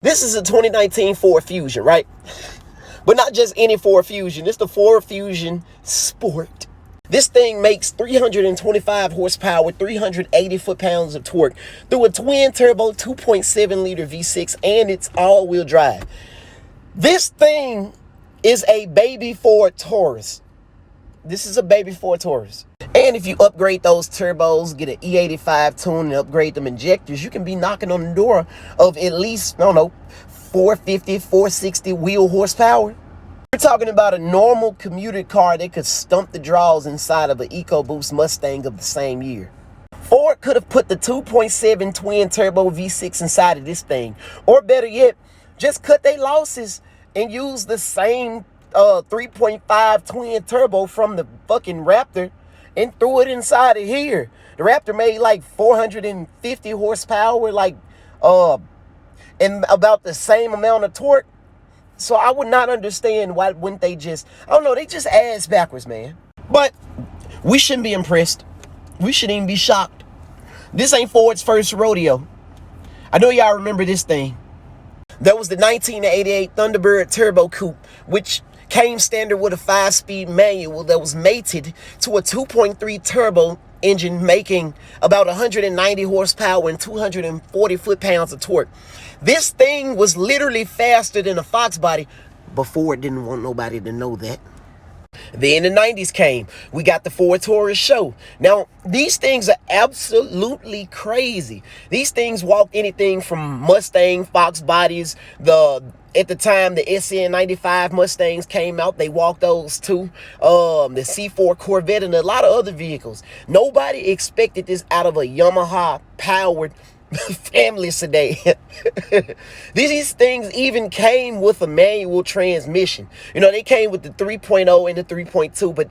This is a 2019 Ford Fusion, right? But not just any Ford Fusion. It's the Ford Fusion Sport. This thing makes 325 horsepower, 380 foot-pounds of torque through a twin-turbo 2.7-liter V6, and it's all-wheel drive. This thing is a baby Ford Taurus. This is a baby Ford Taurus. And if you upgrade those turbos, get an E85 tune, and upgrade them injectors, you can be knocking on the door of at least, I don't know, 450, 460 wheel horsepower. We're talking about a normal commuter car that could stump the draws inside of an EcoBoost Mustang of the same year. Ford could have put the 2.7 twin turbo V6 inside of this thing. Or better yet, just cut their losses and use the same 3.5 twin turbo from the fucking Raptor and threw it inside of here. The Raptor made like 450 horsepower, and about the same amount of torque. So I would not understand why wouldn't they just, I don't know, they just ass backwards, man. But we shouldn't be impressed. We shouldn't even be shocked. This ain't Ford's first rodeo. I know y'all remember this thing. That was the 1988 Thunderbird Turbo Coupe, which came standard with a 5-speed manual that was mated to a 2.3 turbo engine, making about 190 horsepower and 240 foot-pounds of torque. This thing was literally faster than a Fox body, but Ford didn't want nobody to know that. Then the 90s came. We got the Ford Taurus SHO. Now, these things are absolutely crazy. These things walk anything from Mustang, Fox bodies. At the time, the SN95 Mustangs came out. They walked those too. The C4 Corvette and a lot of other vehicles. Nobody expected this out of a Yamaha-powered family sedan. These things even came with a manual transmission. You know, they came with the 3.0 and the 3.2, but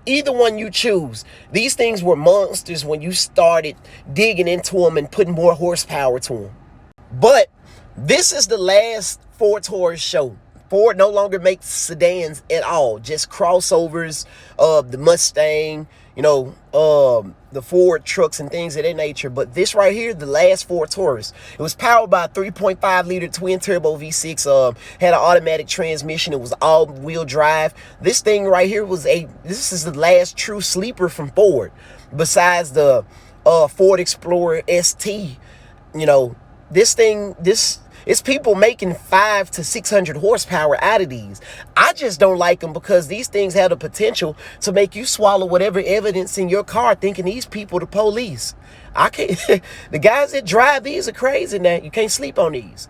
either one you choose, these things were monsters when you started digging into them and putting more horsepower to them. But this is the last Ford Taurus SHO. Ford no longer makes sedans at all, just crossovers of the Mustang, you know, the Ford trucks and things of that nature. But this right here, the last Ford Taurus, it was powered by a 3.5-liter twin-turbo V6, had an automatic transmission. It was all-wheel drive. This thing right here this is the last true sleeper from Ford, besides the Ford Explorer ST. You know, it's people making 500 to 600 horsepower out of these. I just don't like them because these things have the potential to make you swallow whatever evidence in your car, thinking these people the police. I can't. The guys that drive these are crazy now. You can't sleep on these.